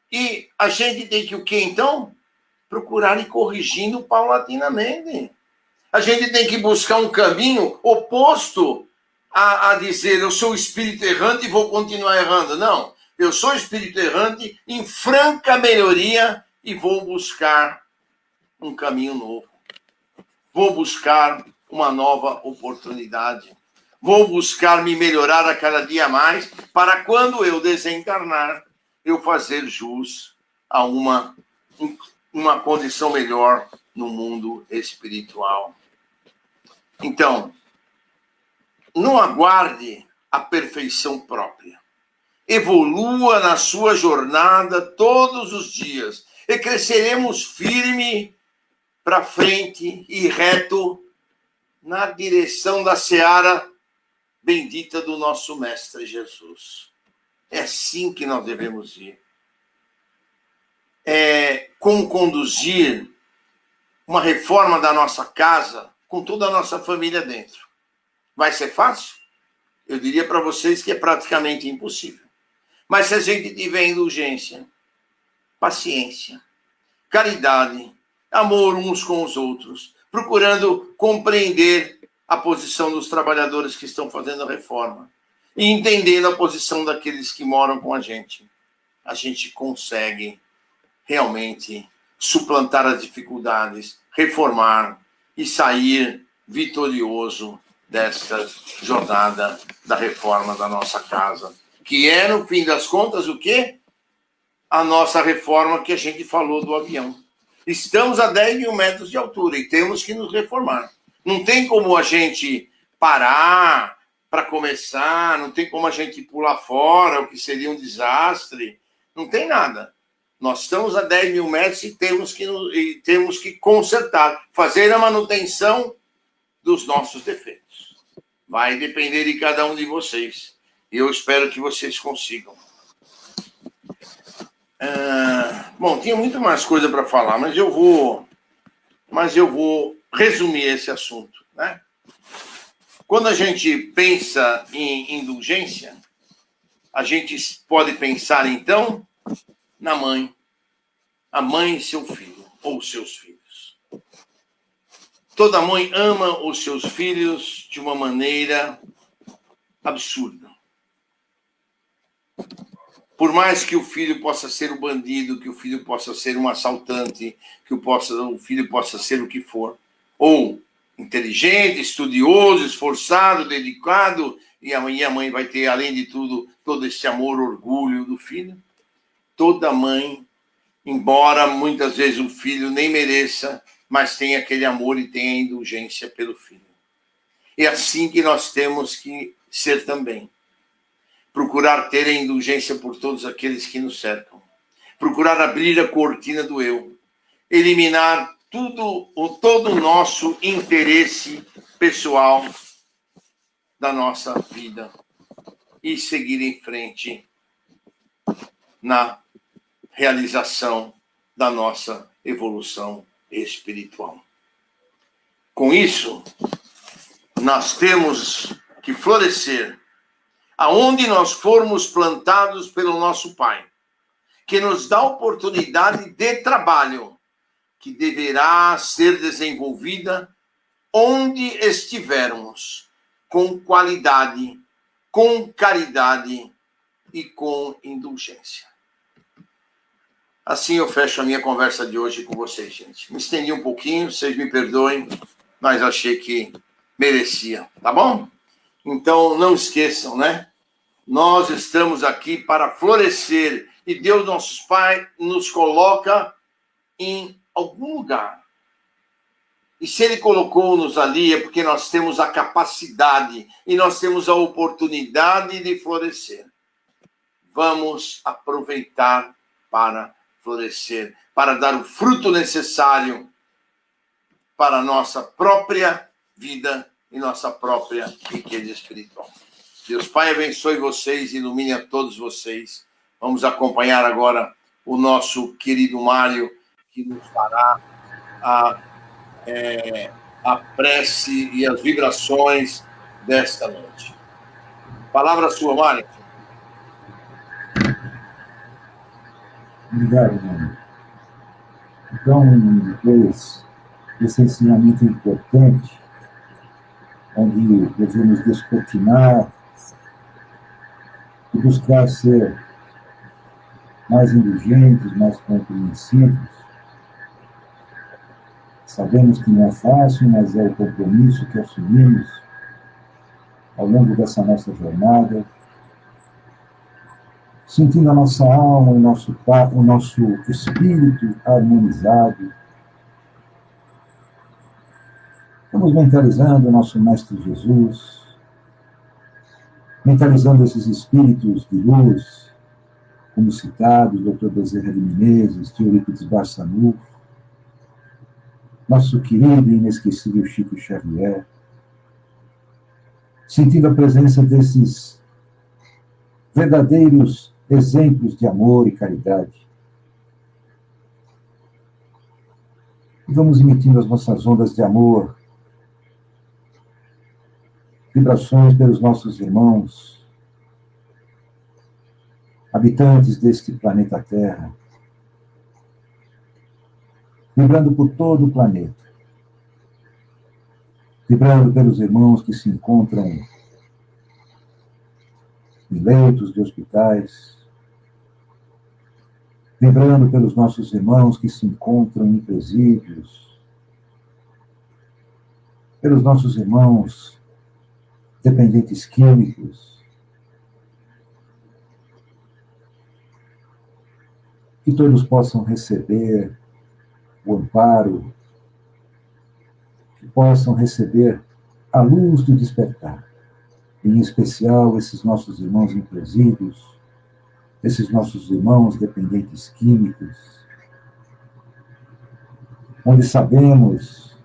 E a gente tem que o quê, então? Procurar ir corrigindo paulatinamente. A gente tem que buscar um caminho oposto a dizer eu sou espírito errante e vou continuar errando. Não, eu sou espírito errante em franca melhoria e vou buscar um caminho novo. Vou buscar uma nova oportunidade. Vou buscar me melhorar a cada dia mais para quando eu desencarnar, eu fazer jus a uma condição melhor no mundo espiritual. Então, não aguarde a perfeição própria. Evolua na sua jornada todos os dias e cresceremos firme para frente e reto na direção da seara bendita do nosso Mestre Jesus. É assim que nós devemos ir. Como conduzir uma reforma da nossa casa com toda a nossa família dentro. Vai ser fácil? Eu diria para vocês que é praticamente impossível. Mas se a gente tiver indulgência, paciência, caridade, amor uns com os outros, procurando compreender a posição dos trabalhadores que estão fazendo a reforma e entendendo a posição daqueles que moram com a gente consegue realmente suplantar as dificuldades, reformar e sair vitorioso desta jornada da reforma da nossa casa, que é, no fim das contas, o quê? A nossa reforma que a gente falou do avião. Estamos a 10 mil metros de altura e temos que nos reformar. Não tem como a gente parar para começar, não tem como a gente pular fora, o que seria um desastre. Não tem nada. Nós estamos a 10 mil metros e temos que consertar, fazer a manutenção dos nossos defeitos. Vai depender de cada um de vocês. E eu espero que vocês consigam. Bom, tinha muito mais coisa para falar, mas eu vou resumir esse assunto, né? Quando a gente pensa em indulgência, a gente pode pensar, então, na mãe, a mãe e seu filho, ou seus filhos. Toda mãe ama os seus filhos de uma maneira absurda. Por mais que o filho possa ser um bandido, que o filho possa ser um assaltante, que o filho possa ser o que for, ou inteligente, estudioso, esforçado, dedicado, e a mãe vai ter, além de tudo, todo esse amor, orgulho do filho. Toda mãe, embora muitas vezes o filho nem mereça, mas tem aquele amor e tem a indulgência pelo filho. É assim que nós temos que ser também. Procurar ter a indulgência por todos aqueles que nos cercam. Procurar abrir a cortina do eu. Eliminar todo o nosso interesse pessoal da nossa vida e seguir em frente na realização da nossa evolução espiritual. Com isso, nós temos que florescer aonde nós formos plantados pelo nosso Pai, que nos dá oportunidade de trabalho, que deverá ser desenvolvida onde estivermos, com qualidade, com caridade e com indulgência. Assim eu fecho a minha conversa de hoje com vocês, gente. Me estendi um pouquinho, vocês me perdoem, mas achei que merecia, tá bom? Então, não esqueçam, né? Nós estamos aqui para florescer e Deus, nosso Pai, nos coloca em algum lugar. E se Ele colocou-nos ali é porque nós temos a capacidade e nós temos a oportunidade de florescer. Vamos aproveitar para florescer, para dar o fruto necessário para a nossa própria vida e nossa própria riqueza espiritual. Deus Pai abençoe vocês, ilumine a todos vocês. Vamos acompanhar agora o nosso querido Mário, que nos fará a prece e as vibrações desta noite. Palavra sua, Mário. Obrigado, Dani. Então, depois desse ensinamento importante, onde devemos descortinar e buscar ser mais indulgentes, mais compreensivos. Sabemos que não é fácil, mas é o compromisso que assumimos ao longo dessa nossa jornada, sentindo a nossa alma, o nosso espírito harmonizado. Estamos mentalizando o nosso Mestre Jesus, mentalizando esses espíritos de luz, como citados, Dr. Bezerra de Menezes, Tio Eurípides Barçanufo, nosso querido e inesquecível Chico Xavier, sentindo a presença desses verdadeiros exemplos de amor e caridade. E vamos emitindo as nossas ondas de amor, vibrações pelos nossos irmãos, habitantes deste planeta Terra, vibrando por todo o planeta, vibrando pelos irmãos que se encontram em leitos de hospitais, vibrando pelos nossos irmãos que se encontram em presídios, pelos nossos irmãos dependentes químicos, que todos possam receber o amparo, que possam receber a luz do despertar, em especial esses nossos irmãos em presídios, esses nossos irmãos dependentes químicos, onde sabemos,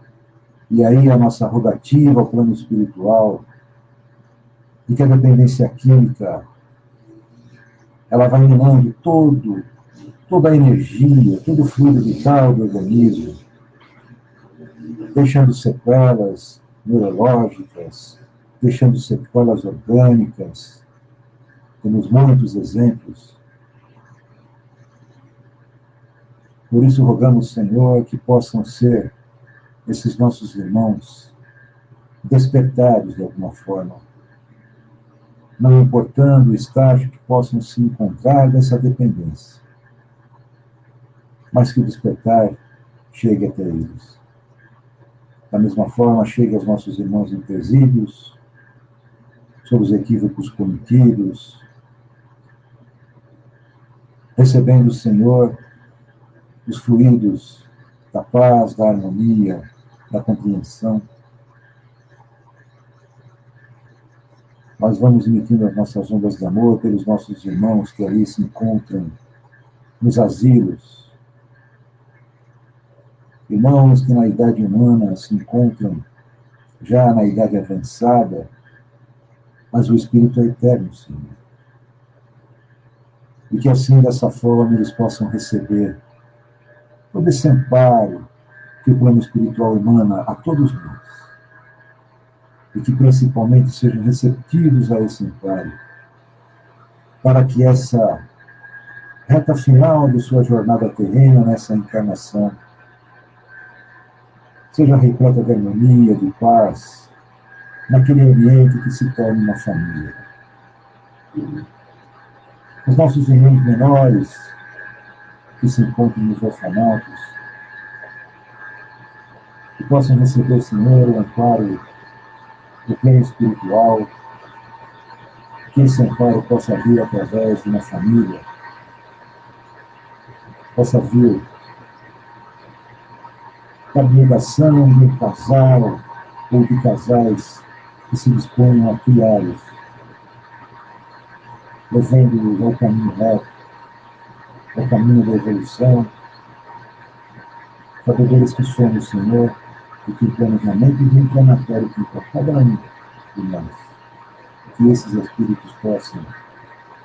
e aí a nossa rogativa ao plano espiritual, de que a dependência química, ela vai minando toda a energia, todo o fluido vital do organismo, deixando sequelas neurológicas, deixando sequelas orgânicas. Temos muitos exemplos. Por isso rogamos, Senhor, que possam ser esses nossos irmãos despertados de alguma forma, não importando o estágio que possam se encontrar dessa dependência, mas que o despertar chegue até eles. Da mesma forma, chegue aos nossos irmãos em presídios, sobre os equívocos cometidos, recebendo, Senhor, os fluidos da paz, da harmonia, da compreensão. Nós vamos emitindo as nossas ondas de amor pelos nossos irmãos que ali se encontram nos asilos, irmãos que na idade humana se encontram já na idade avançada, mas o Espírito é eterno, Senhor. E que assim, dessa forma, eles possam receber todo esse amparo que o plano espiritual emana a todos nós. E que principalmente sejam receptivos a esse amparo, para que essa reta final de sua jornada terrena, nessa encarnação, seja repleta de harmonia, de paz, naquele ambiente que se torne uma família. Os nossos irmãos menores, que se encontram nos orfanatos, que possam receber, Senhor, o amparo do plano espiritual, que esse amparo possa vir através de uma família, possa vir da abnegação de um casal ou de casais que se disponham a criá-los, levando-os ao caminho reto, ao caminho da evolução, sabedores que somos, Senhor, e que o planejamento reencarnatório que para cada um de nós, que esses espíritos possam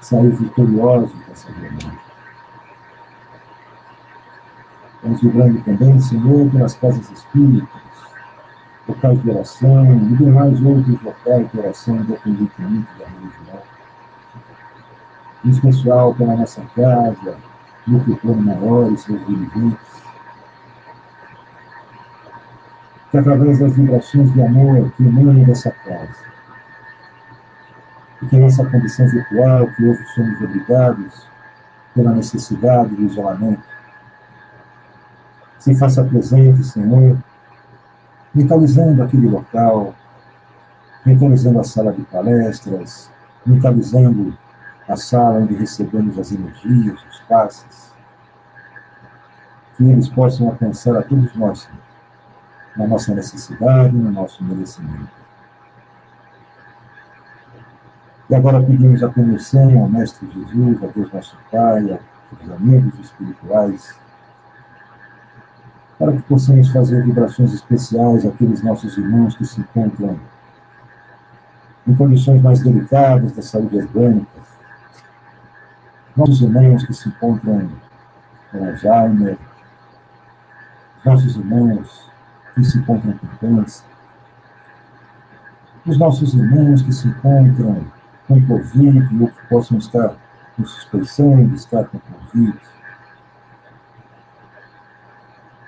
sair vitoriosos dessa jornada. Vamos vibrando também, Senhor, pelas casas espíritas, locais de oração e demais outros locais de oração, independentemente da religião. Em especial pela nossa casa, no plano maior e seus dirigentes, que através das vibrações de amor que emanam dessa casa, e que nessa condição virtual que hoje somos obrigados pela necessidade do isolamento, se faça presente, Senhor, mentalizando aquele local, mentalizando a sala de palestras, mentalizando a sala onde recebemos as energias, os passes, que eles possam alcançar a todos nós, Senhor, na nossa necessidade, no nosso merecimento. E agora pedimos a permissão ao Mestre Jesus, a Deus nosso Pai, aos amigos espirituais, para que possamos fazer vibrações especiais àqueles nossos irmãos que se encontram em condições mais delicadas da saúde orgânica, nossos irmãos que se encontram com Alzheimer, nossos irmãos que se encontram com câncer, os nossos irmãos que se encontram com Covid ou que possam estar com suspeição de estar com Covid,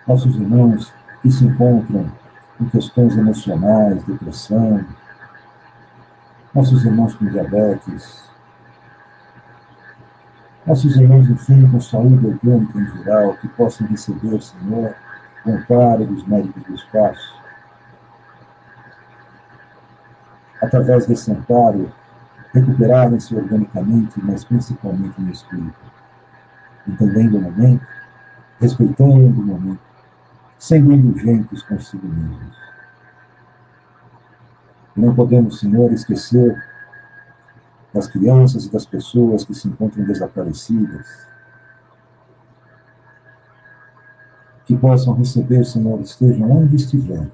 nossos irmãos que se encontram com questões emocionais, depressão, nossos irmãos com diabetes, nossos irmãos, enfim, com saúde orgânica em geral, que possam receber, Senhor, o amparo dos médicos do espaço. Através desse amparo, recuperarem-se organicamente, mas principalmente no espírito, entendendo o momento, respeitando o momento, sendo indulgentes consigo mesmos. E não podemos, Senhor, esquecer das crianças e das pessoas que se encontram desaparecidas, que possam receber, Senhor, estejam onde estiverem,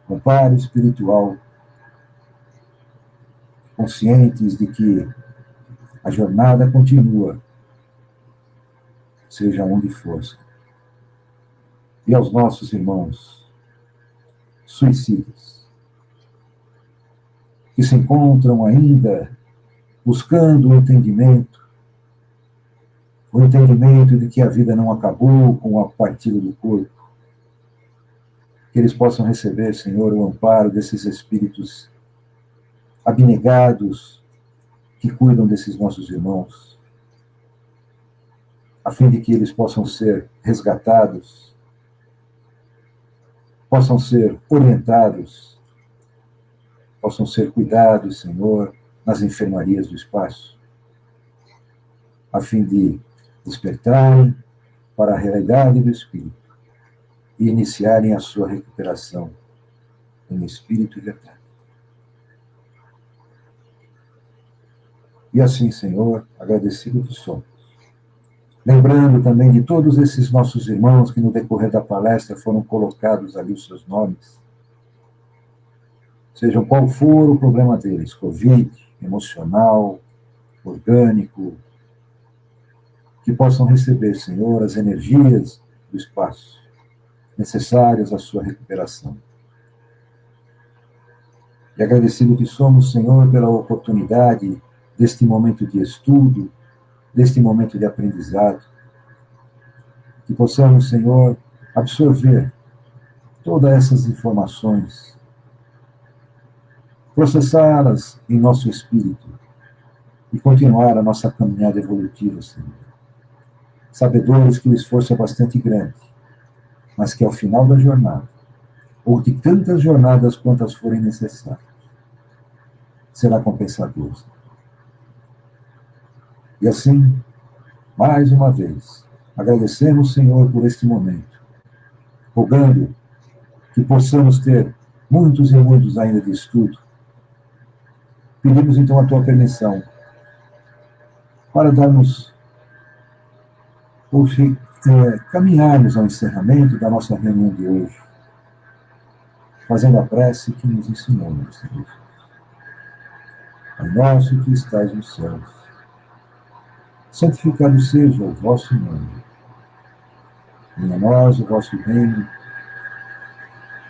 amparo espiritual, conscientes de que a jornada continua, seja onde for. E aos nossos irmãos suicidas, que se encontram ainda buscando o entendimento de que a vida não acabou com a partida do corpo, que eles possam receber, Senhor, o amparo desses espíritos abnegados que cuidam desses nossos irmãos, a fim de que eles possam ser resgatados, possam ser orientados, possam ser cuidados, Senhor, nas enfermarias do espaço, a fim de despertarem para a realidade do Espírito e iniciarem a sua recuperação em Espírito e verdade. E assim, Senhor, agradecido que somos, Lembrando também de todos esses nossos irmãos que no decorrer da palestra foram colocados ali os seus nomes, seja qual for o problema deles, Covid, emocional, orgânico, que possam receber, Senhor, as energias do espaço necessárias à sua recuperação. E agradecido que somos, Senhor, pela oportunidade deste momento de estudo, deste momento de aprendizado, que possamos, Senhor, absorver todas essas informações, processá-las em nosso espírito e continuar a nossa caminhada evolutiva, Senhor. Sabedores que o esforço é bastante grande, mas que ao final da jornada, ou de tantas jornadas quantas forem necessárias, será compensador. E assim, mais uma vez, agradecemos, Senhor, por este momento, rogando que possamos ter muitos e muitos ainda de estudo. Pedimos então a tua permissão para darmos, ou caminharmos ao encerramento da nossa reunião de hoje, fazendo a prece que nos ensinou, meu Senhor. Pai nosso que estais nos céus, santificado seja o vosso nome. Venha a nós o vosso reino.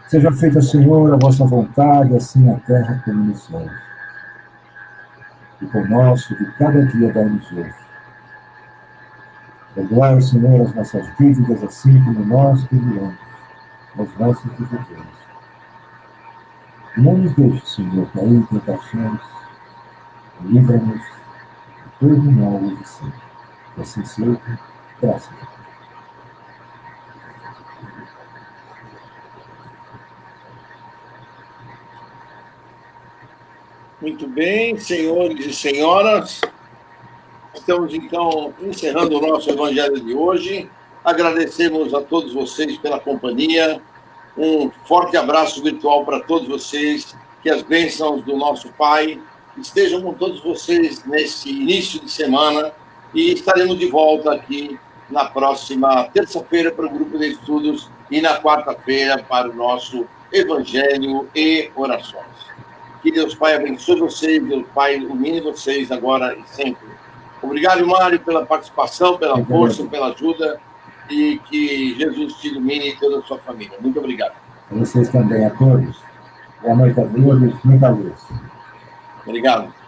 Seja feita, Senhor, a vossa vontade, assim na terra como nos céus. E por nosso de cada dia dai-nos hoje. Perdoai, Senhor, as nossas dívidas, assim como nós perdoamos aos nossos devedores. E não nos deixe, Senhor, cair em tentações, e livra-nos de todo mal e sempre. E assim seja, graças a Deus. Muito bem, senhores e senhoras, estamos então encerrando o nosso evangelho de hoje. Agradecemos a todos vocês pela companhia. Um forte abraço virtual para todos vocês. Que as bênçãos do nosso Pai estejam com todos vocês nesse início de semana. E estaremos de volta aqui na próxima terça-feira para o grupo de estudos e na quarta-feira para o nosso evangelho e orações. Que Deus Pai abençoe vocês, Deus Pai ilumine vocês agora e sempre. Obrigado, Mário, pela participação, pela força, pela ajuda, e que Jesus te ilumine e toda a sua família. Muito obrigado. A vocês também, a todos. Boa noite a todos, muita luz. Obrigado.